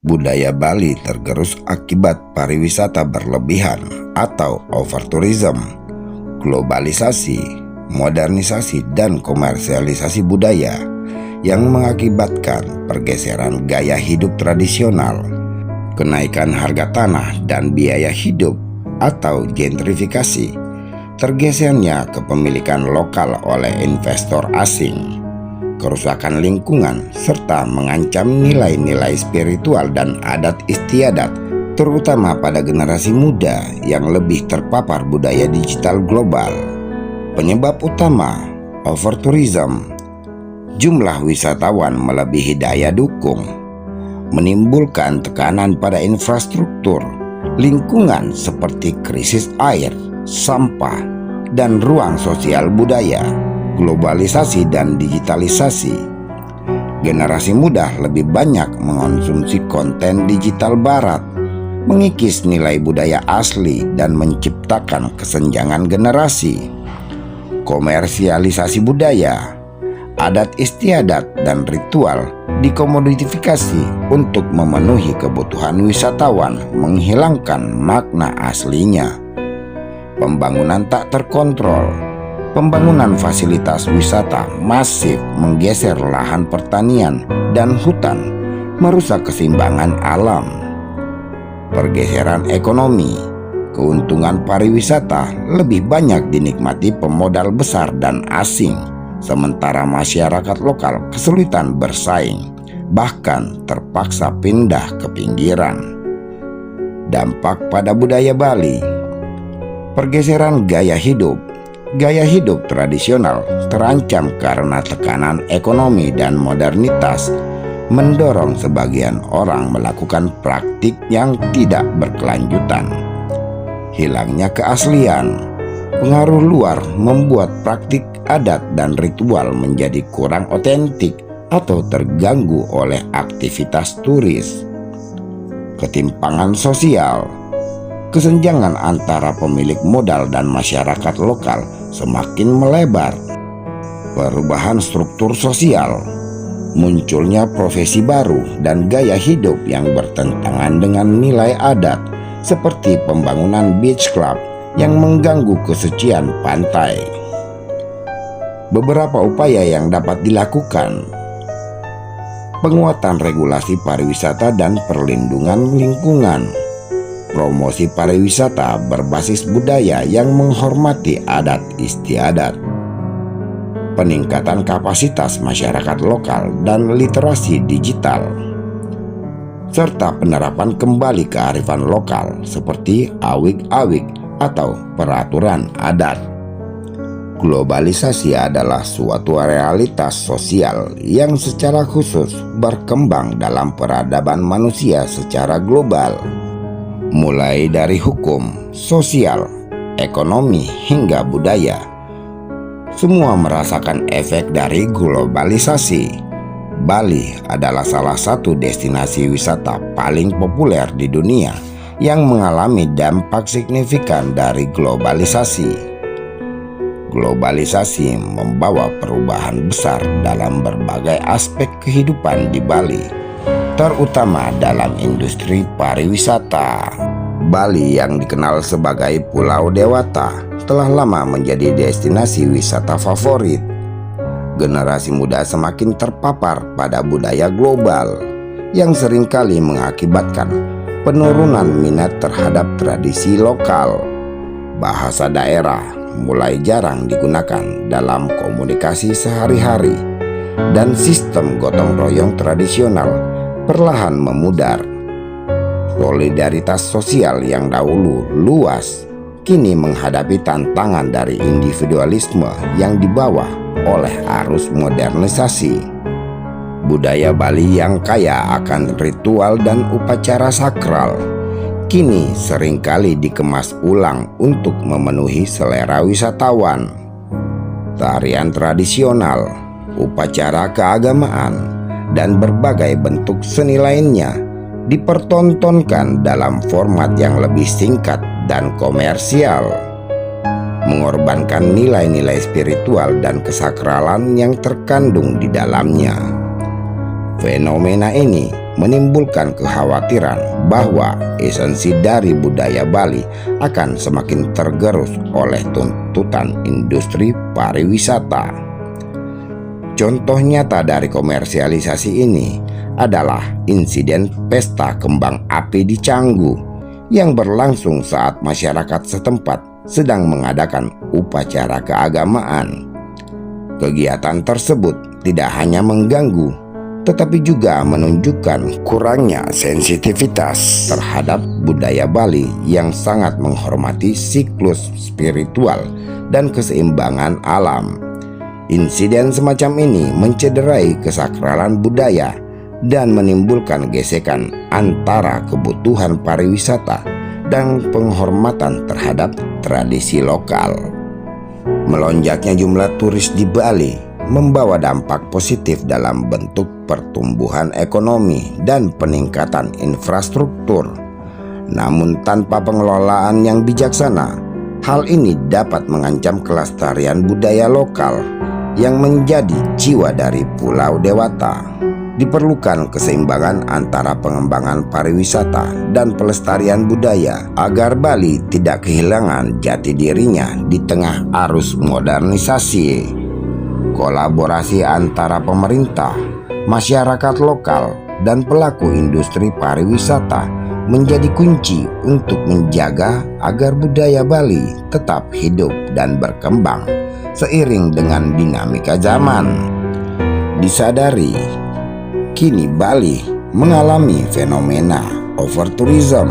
Budaya Bali tergerus akibat pariwisata berlebihan atau overtourism, globalisasi, modernisasi, dan komersialisasi budaya yang mengakibatkan pergeseran gaya hidup tradisional, kenaikan harga tanah dan biaya hidup atau gentrifikasi, tergesernya kepemilikan lokal oleh investor asing, kerusakan lingkungan, serta mengancam nilai-nilai spiritual dan adat istiadat, terutama pada generasi muda yang lebih terpapar budaya digital global. Penyebab utama overtourism, jumlah wisatawan melebihi daya dukung, menimbulkan tekanan pada infrastruktur, lingkungan seperti krisis air, sampah, dan ruang sosial budaya. Globalisasi dan digitalisasi, generasi muda lebih banyak mengonsumsi konten digital barat, mengikis nilai budaya asli dan menciptakan kesenjangan generasi. Komersialisasi budaya, adat istiadat dan ritual dikomodifikasi untuk memenuhi kebutuhan wisatawan, menghilangkan makna aslinya. Pembangunan tak terkontrol, pembangunan fasilitas wisata masif menggeser lahan pertanian dan hutan, merusak keseimbangan alam. Pergeseran ekonomi, keuntungan pariwisata lebih banyak dinikmati pemodal besar dan asing, sementara masyarakat lokal kesulitan bersaing, bahkan terpaksa pindah ke pinggiran. Dampak pada budaya Bali, pergeseran gaya hidup. Gaya hidup tradisional terancam karena tekanan ekonomi dan modernitas, mendorong sebagian orang melakukan praktik yang tidak berkelanjutan. Hilangnya keaslian, pengaruh luar membuat praktik adat dan ritual menjadi kurang otentik atau terganggu oleh aktivitas turis. Ketimpangan sosial, kesenjangan antara pemilik modal dan masyarakat lokal semakin melebar. Perubahan struktur sosial, munculnya profesi baru dan gaya hidup yang bertentangan dengan nilai adat, seperti pembangunan beach club yang mengganggu kesucian pantai. Beberapa upaya yang dapat dilakukan: penguatan regulasi pariwisata dan perlindungan lingkungan, promosi pariwisata berbasis budaya yang menghormati adat istiadat, peningkatan kapasitas masyarakat lokal dan literasi digital, serta penerapan kembali kearifan lokal seperti awik-awik atau peraturan adat. Globalisasi adalah suatu realitas sosial yang secara khusus berkembang dalam peradaban manusia secara global, mulai dari hukum, sosial, ekonomi, hingga budaya. Semua merasakan efek dari globalisasi. Bali adalah salah satu destinasi wisata paling populer di dunia yang mengalami dampak signifikan dari globalisasi. Globalisasi membawa perubahan besar dalam berbagai aspek kehidupan di Bali, terutama dalam industri pariwisata. Bali yang dikenal sebagai Pulau Dewata telah lama menjadi destinasi wisata favorit. Generasi muda semakin terpapar pada budaya global yang seringkali mengakibatkan penurunan minat terhadap tradisi lokal. Bahasa daerah mulai jarang digunakan dalam komunikasi sehari-hari, dan sistem gotong royong tradisional perlahan memudar. Solidaritas sosial yang dahulu luas kini menghadapi tantangan dari individualisme yang dibawa oleh arus modernisasi. Budaya Bali yang kaya akan ritual dan upacara sakral kini seringkali dikemas ulang untuk memenuhi selera wisatawan. Tarian tradisional, upacara keagamaan, dan berbagai bentuk seni lainnya dipertontonkan dalam format yang lebih singkat dan komersial, mengorbankan nilai-nilai spiritual dan kesakralan yang terkandung di dalamnya. Fenomena ini menimbulkan kekhawatiran bahwa esensi dari budaya Bali akan semakin tergerus oleh tuntutan industri pariwisata. Contoh nyata dari komersialisasi ini adalah insiden pesta kembang api di Canggu yang berlangsung saat masyarakat setempat sedang mengadakan upacara keagamaan. Kegiatan tersebut tidak hanya mengganggu, tetapi juga menunjukkan kurangnya sensitivitas terhadap budaya Bali yang sangat menghormati siklus spiritual dan keseimbangan alam. Insiden semacam ini mencederai kesakralan budaya dan menimbulkan gesekan antara kebutuhan pariwisata dan penghormatan terhadap tradisi lokal. Melonjaknya jumlah turis di Bali membawa dampak positif dalam bentuk pertumbuhan ekonomi dan peningkatan infrastruktur. Namun tanpa pengelolaan yang bijaksana, hal ini dapat mengancam kelestarian budaya lokal yang menjadi jiwa dari Pulau Dewata. Diperlukan keseimbangan antara pengembangan pariwisata dan pelestarian budaya agar Bali tidak kehilangan jati dirinya di tengah arus modernisasi. Kolaborasi antara pemerintah, masyarakat lokal, dan pelaku industri pariwisata menjadi kunci untuk menjaga agar budaya Bali tetap hidup dan berkembang seiring dengan dinamika zaman. Disadari, kini Bali mengalami fenomena overtourism.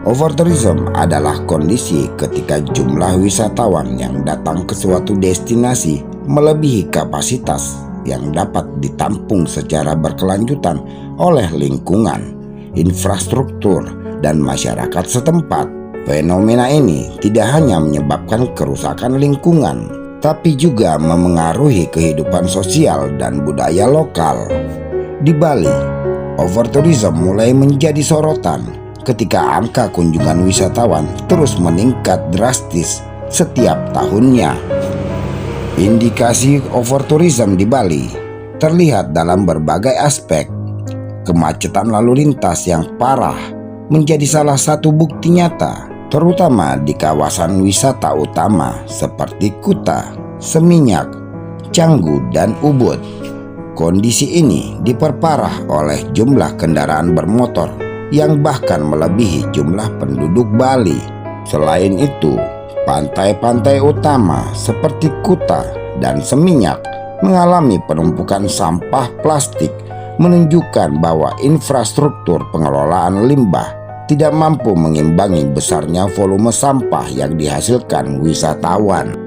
Overtourism adalah kondisi ketika jumlah wisatawan yang datang ke suatu destinasi melebihi kapasitas yang dapat ditampung secara berkelanjutan oleh lingkungan, infrastruktur, dan masyarakat setempat. Fenomena ini tidak hanya menyebabkan kerusakan lingkungan, tapi juga memengaruhi kehidupan sosial dan budaya lokal. Di Bali, overtourism mulai menjadi sorotan ketika angka kunjungan wisatawan terus meningkat drastis setiap tahunnya. Indikasi overtourism di Bali terlihat dalam berbagai aspek. Kemacetan lalu lintas yang parah menjadi salah satu bukti nyata, terutama di kawasan wisata utama seperti Kuta, Seminyak, Canggu, dan Ubud. Kondisi ini diperparah oleh jumlah kendaraan bermotor yang bahkan melebihi jumlah penduduk Bali. Selain itu, pantai-pantai utama seperti Kuta dan Seminyak mengalami penumpukan sampah plastik, menunjukkan bahwa infrastruktur pengelolaan limbah tidak mampu mengimbangi besarnya volume sampah yang dihasilkan wisatawan.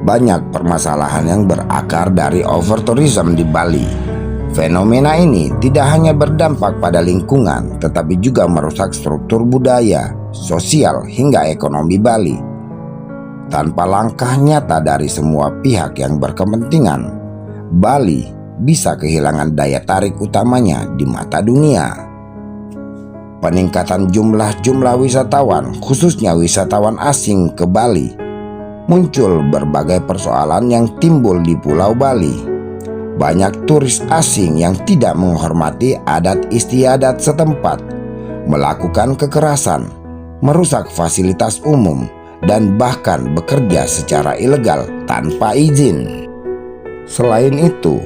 Banyak permasalahan yang berakar dari overtourism di Bali. Fenomena ini tidak hanya berdampak pada lingkungan, tetapi juga merusak struktur budaya, sosial, hingga ekonomi Bali. Tanpa langkah nyata dari semua pihak yang berkepentingan, Bali bisa kehilangan daya tarik utamanya di mata dunia. Peningkatan jumlah wisatawan, khususnya wisatawan asing ke Bali, muncul berbagai persoalan yang timbul di Pulau Bali. Banyak turis asing yang tidak menghormati adat istiadat setempat, melakukan kekerasan, merusak fasilitas umum, dan bahkan bekerja secara ilegal tanpa izin. Selain itu,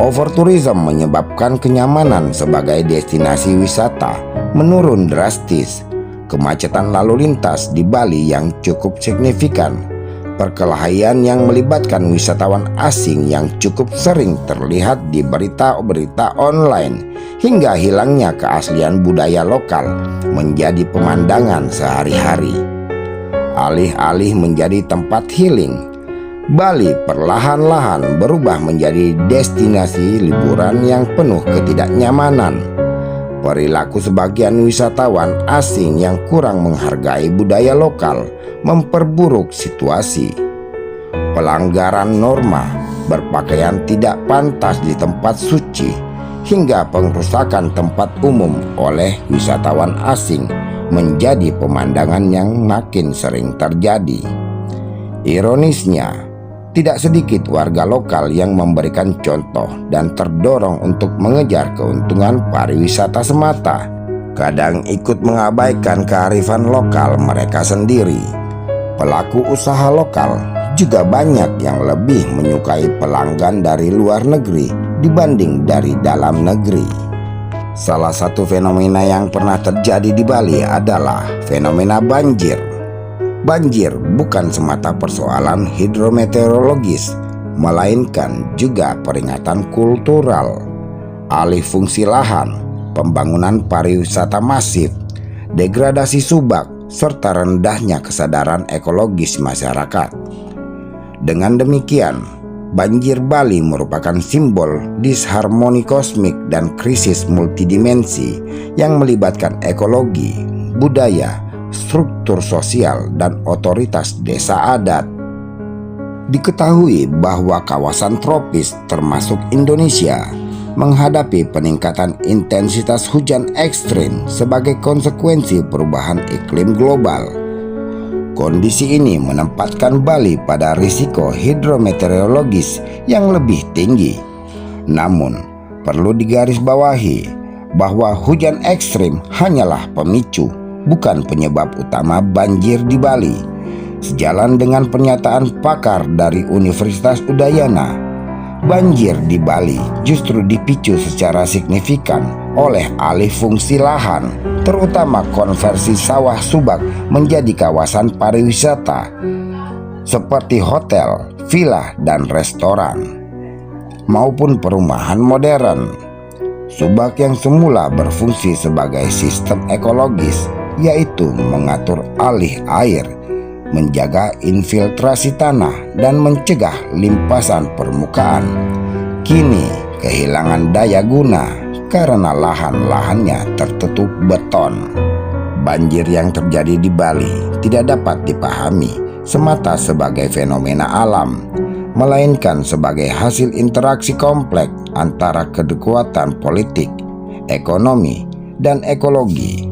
overtourism menyebabkan kenyamanan sebagai destinasi wisata menurun drastis. Kemacetan lalu lintas di Bali yang cukup signifikan, perkelahian yang melibatkan wisatawan asing yang cukup sering terlihat di berita-berita online, hingga hilangnya keaslian budaya lokal menjadi pemandangan sehari-hari. Alih-alih menjadi tempat healing, Bali perlahan-lahan berubah menjadi destinasi liburan yang penuh ketidaknyamanan. Perilaku sebagian wisatawan asing yang kurang menghargai budaya lokal memperburuk situasi. Pelanggaran norma, berpakaian tidak pantas di tempat suci, hingga pengrusakan tempat umum oleh wisatawan asing menjadi pemandangan yang makin sering terjadi. Ironisnya, Tidak sedikit warga lokal yang memberikan contoh dan terdorong untuk mengejar keuntungan pariwisata semata, kadang ikut mengabaikan kearifan lokal mereka sendiri. Pelaku usaha lokal juga banyak yang lebih menyukai pelanggan dari luar negeri dibanding dari dalam negeri. Salah satu fenomena yang pernah terjadi di Bali adalah fenomena banjir. Banjir bukan semata persoalan hidrometeorologis, melainkan juga peringatan kultural. Alih fungsi lahan, pembangunan pariwisata masif, degradasi subak, serta rendahnya kesadaran ekologis masyarakat. Dengan demikian, banjir Bali merupakan simbol disharmoni kosmik dan krisis multidimensi yang melibatkan ekologi, budaya, struktur sosial, dan otoritas desa adat. Diketahui bahwa kawasan tropis termasuk Indonesia menghadapi peningkatan intensitas hujan ekstrim sebagai konsekuensi perubahan iklim global. Kondisi ini menempatkan Bali pada risiko hidrometeorologis yang lebih tinggi. Namun, perlu digarisbawahi bahwa hujan ekstrim hanyalah pemicu, bukan penyebab utama banjir di Bali. Sejalan dengan pernyataan pakar dari Universitas Udayana, banjir di Bali justru dipicu secara signifikan oleh alih fungsi lahan, terutama konversi sawah subak menjadi kawasan pariwisata seperti hotel, villa, dan restoran, maupun perumahan modern. Subak yang semula berfungsi sebagai sistem ekologis, yaitu mengatur alih air, menjaga infiltrasi tanah, dan mencegah limpasan permukaan, kini kehilangan daya guna karena lahan-lahannya tertutup beton. Banjir yang terjadi di Bali tidak dapat dipahami semata sebagai fenomena alam, melainkan sebagai hasil interaksi kompleks antara kekuatan politik, ekonomi, dan ekologi.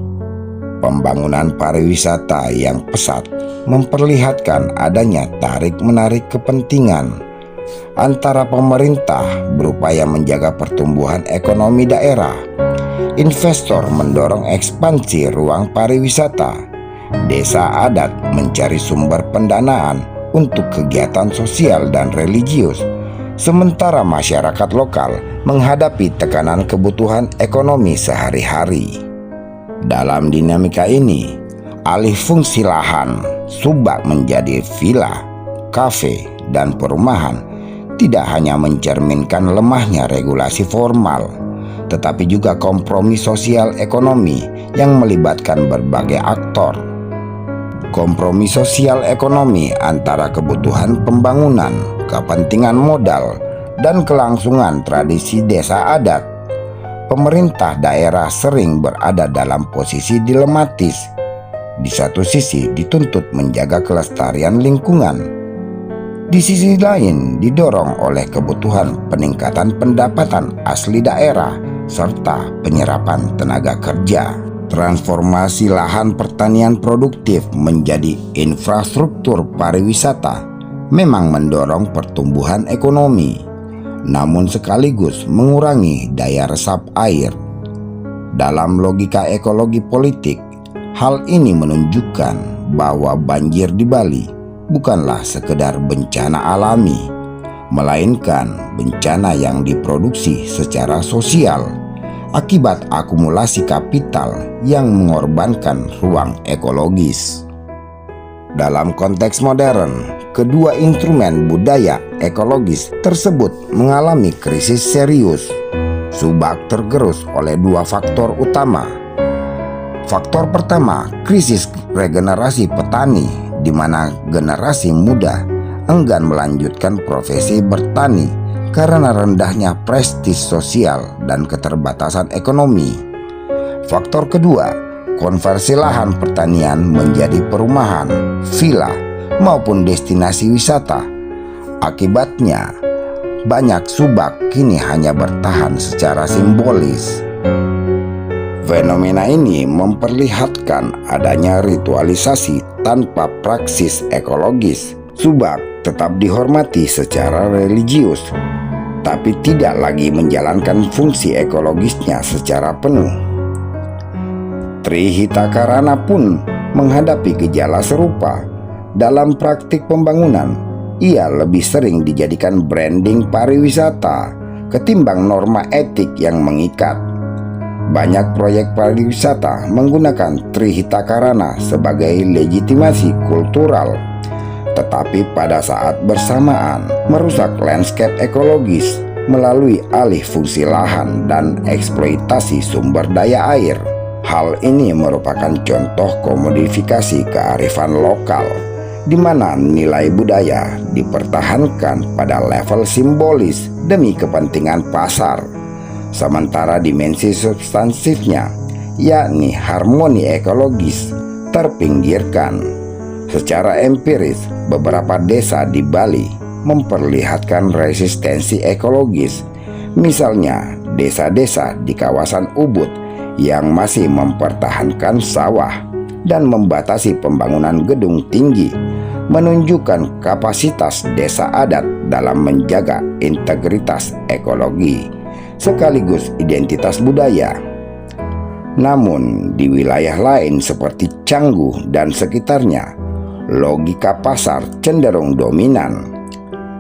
Pembangunan pariwisata yang pesat memperlihatkan adanya tarik-menarik kepentingan antara pemerintah berupaya menjaga pertumbuhan ekonomi daerah, investor mendorong ekspansi ruang pariwisata, desa adat mencari sumber pendanaan untuk kegiatan sosial dan religius, sementara masyarakat lokal menghadapi tekanan kebutuhan ekonomi sehari-hari. Dalam dinamika ini, alih fungsi lahan subak menjadi villa, kafe, dan perumahan tidak hanya mencerminkan lemahnya regulasi formal, tetapi juga kompromi sosial ekonomi yang melibatkan berbagai aktor. Kompromi sosial ekonomi antara kebutuhan pembangunan, kepentingan modal, dan kelangsungan tradisi desa adat. Pemerintah daerah sering berada dalam posisi dilematis. Di satu sisi dituntut menjaga kelestarian lingkungan, di sisi lain didorong oleh kebutuhan peningkatan pendapatan asli daerah serta penyerapan tenaga kerja. Transformasi lahan pertanian produktif menjadi infrastruktur pariwisata memang mendorong pertumbuhan ekonomi, namun sekaligus mengurangi daya resap air. Dalam logika ekologi politik, hal ini menunjukkan bahwa banjir di Bali bukanlah sekedar bencana alami, melainkan bencana yang diproduksi secara sosial akibat akumulasi kapital yang mengorbankan ruang ekologis. Dalam konteks modern, kedua instrumen budaya ekologis tersebut mengalami krisis serius. Subak tergerus oleh dua faktor utama. Faktor pertama, krisis regenerasi petani, di mana generasi muda enggan melanjutkan profesi bertani karena rendahnya prestis sosial dan keterbatasan ekonomi. Faktor kedua, konversi lahan pertanian menjadi perumahan, villa, maupun destinasi wisata. Akibatnya, banyak subak kini hanya bertahan secara simbolis. Fenomena ini memperlihatkan adanya ritualisasi tanpa praksis ekologis, Subak tetap dihormati secara religius, tapi tidak lagi menjalankan fungsi ekologisnya secara penuh. Trihitakarana pun menghadapi gejala serupa. Dalam praktik pembangunan, ia lebih sering dijadikan branding pariwisata ketimbang norma etik yang mengikat. Banyak proyek pariwisata menggunakan Trihitakarana sebagai legitimasi kultural, tetapi pada saat bersamaan merusak landscape ekologis melalui alih fungsi lahan dan eksploitasi sumber daya air. Hal ini merupakan contoh komodifikasi kearifan lokal, di mana nilai budaya dipertahankan pada level simbolis demi kepentingan pasar, sementara dimensi substansifnya, yakni harmoni ekologis, terpinggirkan. Secara empiris, beberapa desa di Bali memperlihatkan resistensi ekologis. Misalnya, desa-desa di kawasan Ubud yang masih mempertahankan sawah dan membatasi pembangunan gedung tinggi, menunjukkan kapasitas desa adat dalam menjaga integritas ekologi sekaligus identitas budaya. Namun di wilayah lain seperti Canggu dan sekitarnya, logika pasar cenderung dominan.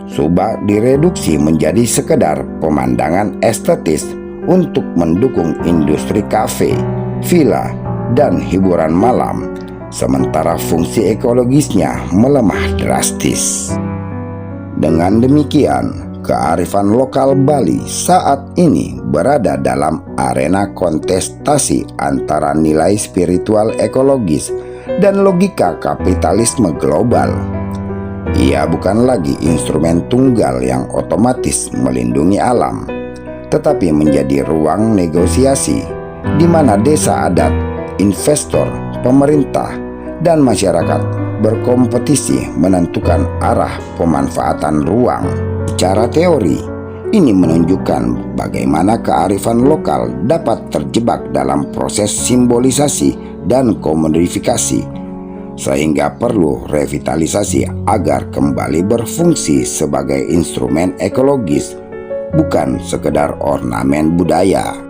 Subak direduksi menjadi sekedar pemandangan estetis untuk mendukung industri kafe, villa, dan hiburan malam, sementara fungsi ekologisnya melemah drastis. Dengan demikian, kearifan lokal Bali saat ini berada dalam arena kontestasi antara nilai spiritual ekologis dan logika kapitalisme global. Ia bukan lagi instrumen tunggal yang otomatis melindungi alam, tetapi menjadi ruang negosiasi di mana desa adat, investor, pemerintah, dan masyarakat berkompetisi menentukan arah pemanfaatan ruang. Secara teori, ini menunjukkan bagaimana kearifan lokal dapat terjebak dalam proses simbolisasi dan komodifikasi, sehingga perlu revitalisasi agar kembali berfungsi sebagai instrumen ekologis, bukan sekedar ornamen budaya.